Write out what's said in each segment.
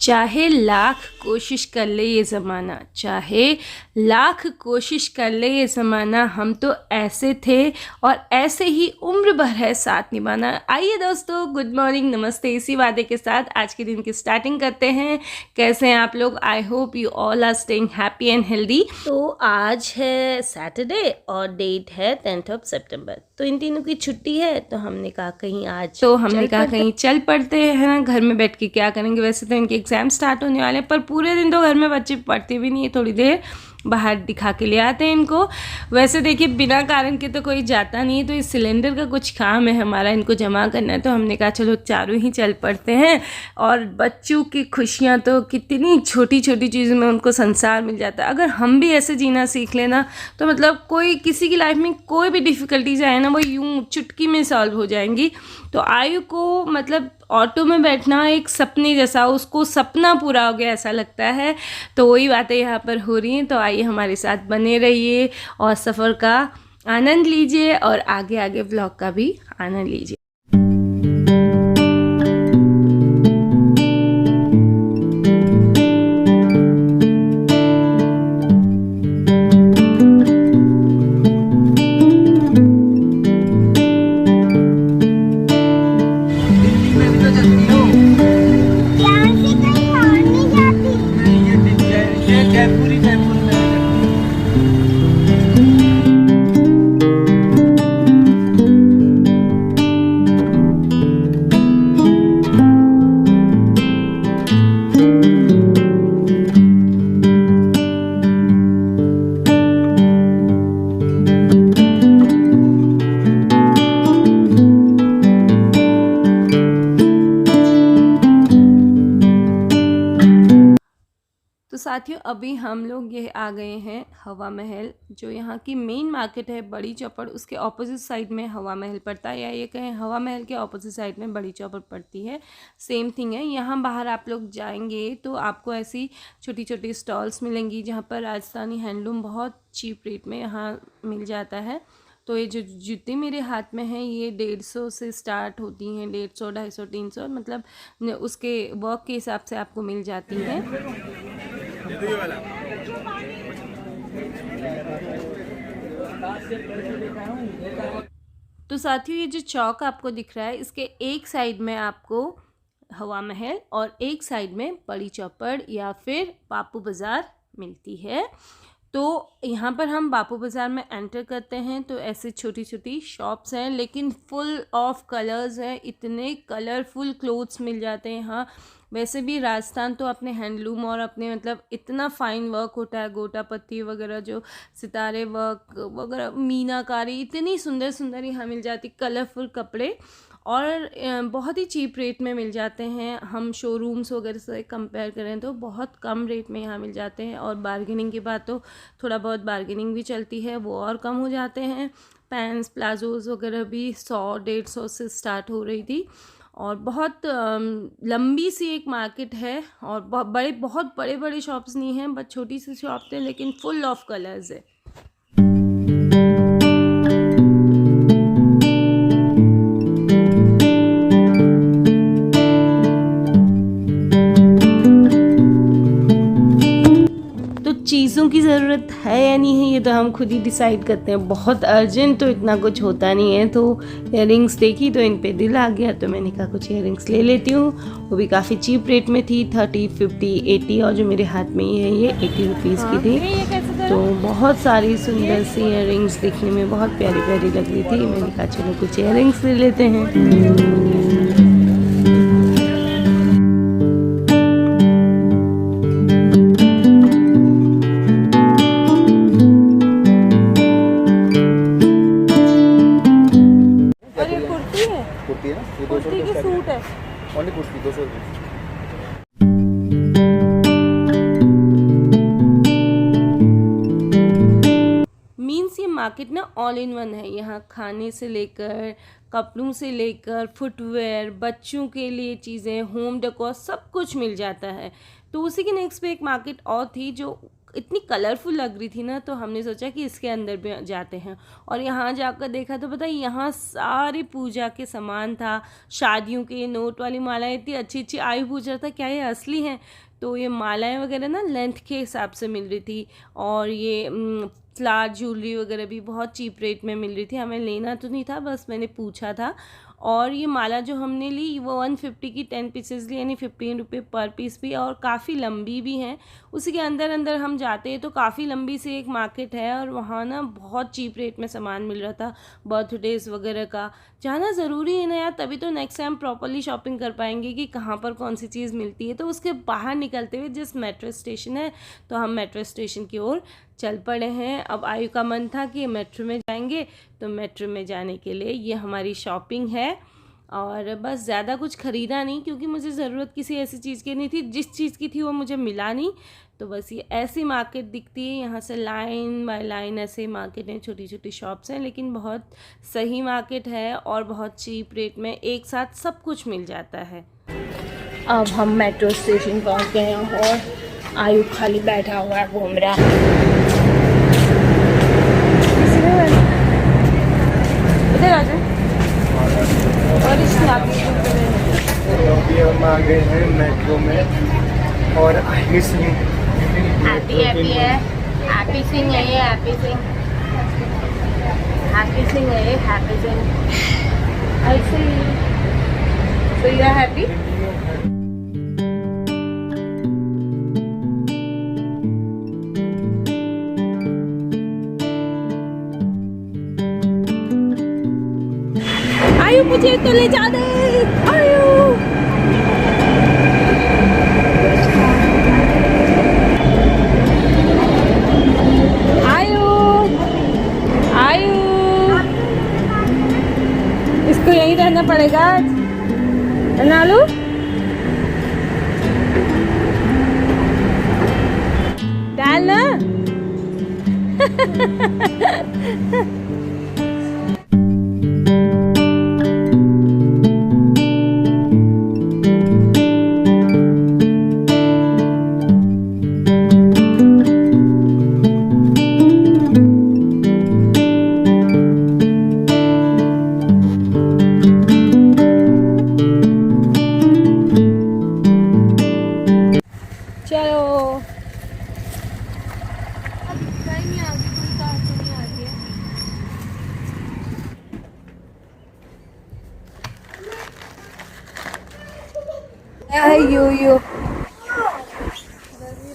चाहे लाख कोशिश कर ले ये ज़माना, चाहे लाख कोशिश कर ले ये ज़माना, हम तो ऐसे थे और ऐसे ही उम्र भर है साथ निभाना। आइए दोस्तों, गुड मॉर्निंग, नमस्ते, इसी वादे के साथ आज के दिन की स्टार्टिंग करते हैं। कैसे हैं आप लोग? I hope you all are staying happy and healthy. तो आज है सैटरडे और डेट है 10 सितंबर। तो इन तीनों की छुट्टी है, तो हमने कहा कहीं चल पड़ते हैं ना। घर में बैठ के क्या करेंगे? वैसे तो इनके एग्ज़ाम स्टार्ट होने वाले हैं, पर पूरे दिन तो घर में बच्चे पढ़ते भी नहीं है, थोड़ी देर बाहर दिखा के ले आते हैं इनको। वैसे देखिए, बिना कारण के तो कोई जाता नहीं है, तो इस सिलेंडर का कुछ काम है हमारा, इनको जमा करना है। तो हमने कहा चलो चारों ही चल पड़ते हैं। और बच्चों की खुशियाँ तो कितनी छोटी छोटी चीज़ों में उनको संसार मिल जाता है। अगर हम भी ऐसे जीना सीख लेना, तो मतलब कोई किसी की लाइफ में कोई भी डिफ़िकल्टीज आए ना, वो यूँ चुटकी में सॉल्व हो जाएंगी। तो आयु को मतलब ऑटो में बैठना एक सपने जैसा, उसको सपना पूरा हो गया ऐसा लगता है। तो वही बातें यहाँ पर हो रही हैं। तो आइए हमारे साथ बने रहिए और सफ़र का आनंद लीजिए और आगे आगे व्लॉग का भी आनंद लीजिए। तो साथियों, अभी हम लोग ये आ गए हैं हवा महल, जो यहाँ की मेन मार्केट है बड़ी चौपड़। उसके ऑपोजिट साइड में हवा महल पड़ता है, या ये कहें हवा महल के ऑपोजिट साइड में बड़ी चौपड़ पड़ती है। सेम थिंग है। यहाँ बाहर आप लोग जाएंगे तो आपको ऐसी छोटी छोटी स्टॉल्स मिलेंगी, जहाँ पर राजस्थानी हैंडलूम बहुत चीप रेट में यहाँ मिल जाता है। तो ये जो जूते मेरे हाथ में हैं, ये 150 से स्टार्ट होती हैं, 150, 250, 300, मतलब उसके वर्क के हिसाब से आपको मिल जाती हैं। तो साथियों, ये जो चौक आपको दिख रहा है, इसके एक साइड में आपको हवा महल और एक साइड में बड़ी चौपड़ या फिर बापू बाज़ार मिलती है। तो यहाँ पर हम बापू बाज़ार में एंटर करते हैं, तो ऐसे छोटी छोटी शॉप्स हैं, लेकिन फुल ऑफ कलर्स हैं। इतने कलरफुल क्लोथ्स मिल जाते हैं यहाँ। वैसे भी राजस्थान तो अपने हैंडलूम और अपने मतलब इतना फाइन वर्क होता है, गोटा पत्ती वगैरह, जो सितारे वर्क वगैरह, मीनाकारी, इतनी सुंदर सुंदर यहाँ मिल जाती, कलरफुल कपड़े, और बहुत ही चीप रेट में मिल जाते हैं। हम शोरूम्स वगैरह से कंपेयर करें तो बहुत कम रेट में यहाँ मिल जाते हैं। और बार्गेनिंग की बात तो थोड़ा बहुत बार्गेनिंग भी चलती है, वो और कम हो जाते हैं। पैंट्स प्लाजोज़ वगैरह भी 100-150 से स्टार्ट हो रही थी। और बहुत लंबी सी एक मार्केट है, और बहुत बड़े बड़े शॉप्स नहीं हैं, बस छोटी सी शॉप्स हैं, लेकिन फुल ऑफ कलर्स है। चीज़ों की ज़रूरत है या नहीं है, ये तो हम खुद ही डिसाइड करते हैं। बहुत अर्जेंट तो इतना कुछ होता नहीं है। तो इयररिंग्स देखी तो इन पे दिल आ गया, तो मैंने कहा कुछ इयररिंग्स ले लेती हूँ। वो भी काफ़ी चीप रेट में थी, 30, 50, 80, और जो मेरे हाथ में ही है ये 80 रुपीज़ की थी। तो बहुत सारी सुंदर सी इयररिंग्स दिखने में बहुत प्यारी प्यारी लग रही थी। मैंने कहा चलो कुछ इयररिंग्स ले लेते हैं। कुर्ती है ना, ये 200 रुपये की सूट है, ओनली कुर्ती 200 रुपये। मीन्स ये मार्केट ना ऑल इन वन है। यहाँ खाने से लेकर, कपड़ों से लेकर, फुटवेयर, बच्चों के लिए चीज़ें, होम डेकोर, सब कुछ मिल जाता है। तो उसी के नेक्स्ट पे एक मार्केट और थी, जो इतनी कलरफुल लग रही थी ना, तो हमने सोचा कि इसके अंदर भी जाते हैं। और यहाँ जाकर देखा तो पता है यहाँ सारे पूजा के सामान था, शादियों के, नोट वाली मालाएं इतनी अच्छी अच्छी। आयु पूछ रहा था क्या ये असली हैं, तो ये मालाएं वगैरह ना लेंथ के हिसाब से मिल रही थी, और ये फ्लावर ज्वेलरी वगैरह भी बहुत चीप रेट में मिल रही थी। हमें लेना तो नहीं था, बस मैंने पूछा था। और ये माला जो हमने ली वो 150 की 10 पीसेस ली, यानी 15 रुपये पर पीस भी, और काफ़ी लंबी भी हैं। उसी के अंदर अंदर हम जाते हैं तो काफ़ी लंबी सी एक मार्केट है, और वहाँ ना बहुत चीप रेट में सामान मिल रहा था बर्थडेज़ वगैरह का। जाना ज़रूरी है ना यार, तभी तो नेक्स्ट टाइम प्रॉपरली शॉपिंग कर पाएंगे कि कहाँ पर कौन सी चीज़ मिलती है। तो उसके बाहर निकलते हुए जिस मेट्रो स्टेशन है, तो हम मेट्रो स्टेशन की ओर चल पड़े हैं। अब आयु का मन था कि मेट्रो में जाएंगे, तो मेट्रो में जाने के लिए ये हमारी शॉपिंग है। और बस ज़्यादा कुछ ख़रीदा नहीं, क्योंकि मुझे ज़रूरत किसी ऐसी चीज़ की नहीं थी। जिस चीज़ की थी वो मुझे मिला नहीं। तो बस ये ऐसी मार्केट दिखती है, यहाँ से लाइन बाय लाइन ऐसे मार्केट हैं, छोटी छोटी शॉप्स हैं, लेकिन बहुत सही मार्केट है और बहुत चीप रेट में एक साथ सब कुछ मिल जाता है। अब हम मेट्रो स्टेशन पहुँच गए हैं और आयु खाली बैठा हुआ है, घूम रहा है। इधर आ जाए। और इस अभी हम आ गए हैं मेट्रो में, और आगे से हैप्पी हैप्पी है, हैप्पी सिंह है ये, हैप्पी सिंह, हैप्पी सिंह है ये, हैप्पी सिंह। ऐसे ही तो यू आर हैप्पी। आयु मुझे तो ले जा दे, आयु। आयु आयु इसको यहीं रहना पड़ेगा आज, नालू। डाल ना। यो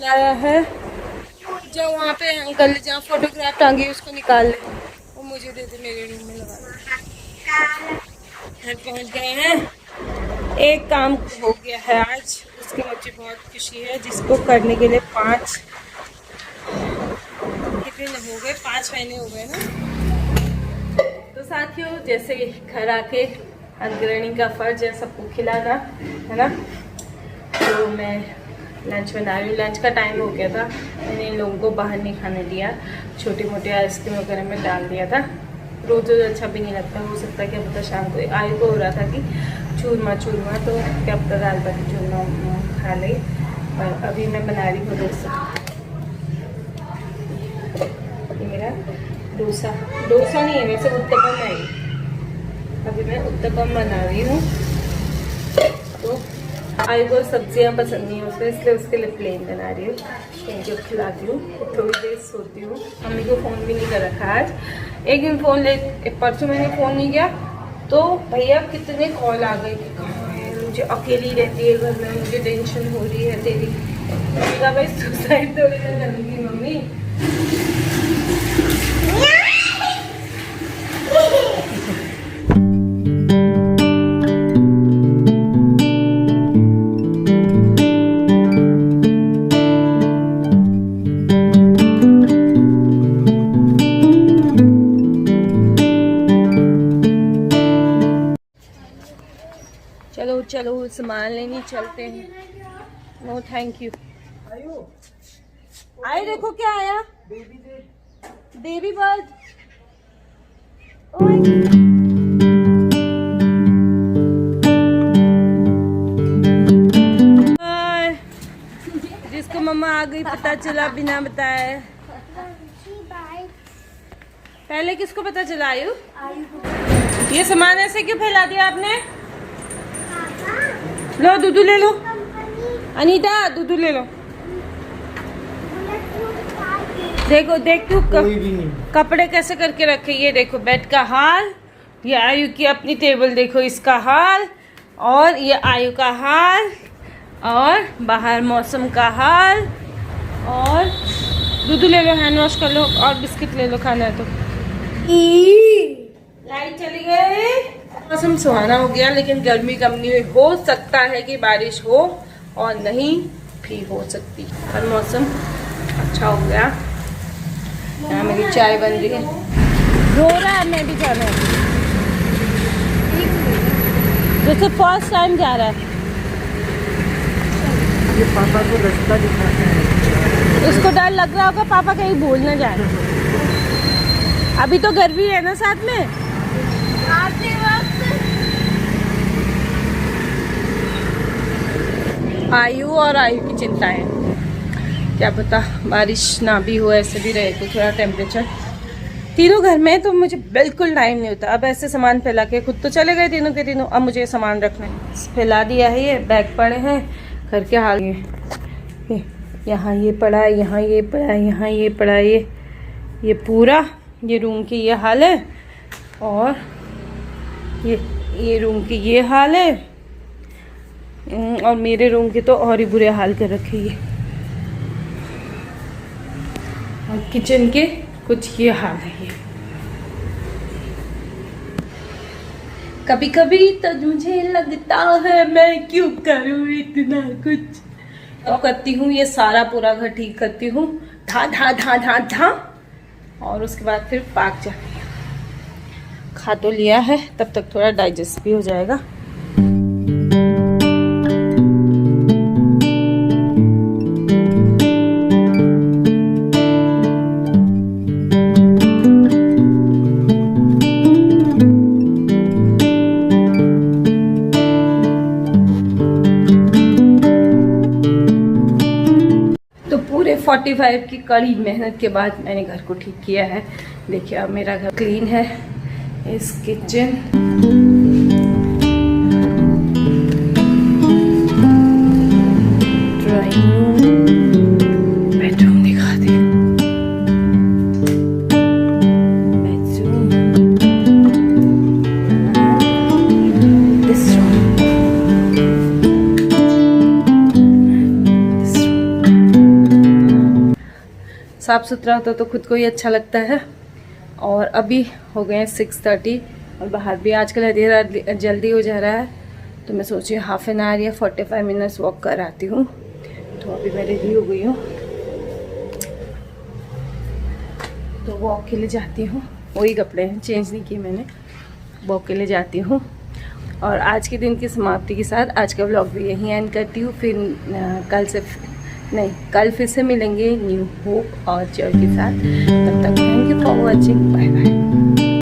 लाया है, जो वहाँ पे अंकल जहाँ फोटोग्राफ टांगी उसको निकाल ले और मुझे दे दे, मेरे रूम में लगा दे। घर पहुँच गए हैं, एक काम हो गया है आज, उसकी मुझे बहुत खुशी है, जिसको करने के लिए 5 कितने हो गए, 5 महीने हो गए ना। तो साथियों, जैसे घर आके अग्रणी का फर्ज है सबको खिलाना, है ना। तो मैं लंच बना रही हूँ, लंच का टाइम हो गया था, मैंने इन लोगों को बाहर नहीं खाने दिया, छोटी मोटी आइसक्रीम वगैरह में डाल दिया था। रोज़ रोज़ अच्छा भी नहीं लगता, हो सकता है क्या पता शाम को आयु को हो रहा था कि चूरमा तो क्या पता दाल बाटी चूरमा खा ले। और अभी मैं बना रही हूँ डोसा, ये मेरा डोसा नहीं है वैसे, उत्तपम है। अभी मैं उत्तपम बना रही हूँ। तो आयु को सब्जियाँ पसंद नहीं है उसमें, इसलिए उसके लिए प्लेन बना रही हूँ, इनको खिलाती हूँ, थोड़ी देर सोती हूँ। मम्मी को फ़ोन भी नहीं कर रखा आज, एक दिन फ़ोन परसों मैंने फ़ोन नहीं किया तो भैया कितने कॉल आ गए कि कहाँ है, मुझे अकेली रहती है घर में, मुझे टेंशन हो रही है तेरी। मैंने कहा भाई सुसाइड थोड़ी ना करूँगी मम्मी। चलो सामान लेने चलते हैं। No thank you. आए देखो क्या आया, बेबी बर्ड। जिसको मम्मा आ गई, पता चला बिना बताए। पहले किसको पता चला? आयु। ये सामान ऐसे क्यों फैला दिया आपने? लो दूधू ले लो, अनीता दूधू ले लो। देखो देख तू कपड़े कैसे करके रखे। ये देखो बेड का हाल, ये आयु की अपनी टेबल देखो इसका हाल, और ये आयु का हाल, और बाहर मौसम का हाल। और दूध ले लो, हैंड वॉश कर लो, और बिस्किट ले लो, खाना है तो। लाइट चली गई। मौसम सुहाना हो गया, लेकिन गर्मी कम नहीं हुई। हो सकता है कि बारिश हो और नहीं भी हो सकती, पर मौसम अच्छा हो गया। यहाँ मेरी चाय बन रही है। रो रहा है, मैं भी जाना है, जैसे फर्स्ट टाइम जा रहा है। ये पापा को रास्ता दिखाता है। उसको डर लग रहा होगा पापा कहीं भूल ना जाए। अभी तो गर्मी है ना साथ में। आते वक्त आयु और आयु की चिंता है, क्या पता बारिश ना भी हो, ऐसे भी रहे तो थोड़ा टेम्परेचर। तीनों घर में तो मुझे बिल्कुल टाइम नहीं होता। अब ऐसे सामान फैला के खुद तो चले गए तीनों के तीनों, अब मुझे सामान रखना है। फैला दिया है, ये बैग पड़े हैं, घर के हाल ये यहाँ ये पड़ा है, यहाँ ये पड़ा है, यहाँ ये पड़ा है, ये पूरा ये रूम की ये हाल है, और ये रूम की ये हाल है, और मेरे रूम के तो और ही बुरे हाल कर रखे ये, और किचन के कुछ ये हाल है। ये कभी कभी तो मुझे लगता है मैं क्यों करूँ इतना कुछ। अब करती हूँ ये सारा पूरा घर ठीक करती हूँ, धा धा धा धा धा, और उसके बाद फिर पाक जाती है। खा तो लिया है, तब तक थोड़ा डाइजेस्ट भी हो जाएगा। तो पूरे 45 की कड़ी मेहनत के बाद मैंने घर को ठीक किया है। देखिए अब मेरा घर क्लीन है। इस किचन, ड्राइंग रूम, बेडरूम दिखा दे, बेडरूम, दिस रूम, साफ सुथरा होता तो खुद को ही अच्छा लगता है। और अभी हो गए 6:30 और बाहर भी आजकल अंधेरा जल्दी हो जा रहा है, तो मैं सोची हाफ एन आवर या 45 मिनट्स वॉक कर आती हूँ। तो अभी मैं रेडी हो गई हूँ, तो वॉक के लिए जाती हूँ। वही कपड़े हैं, चेंज नहीं किए मैंने। वॉक के लिए जाती हूँ, और आज के दिन की समाप्ति के साथ आज का व्लॉग भी यहीं एंड करती हूँ। फिर कल फिर से मिलेंगे न्यू होप और जॉय के साथ। तब तक thank you for watching, bye bye.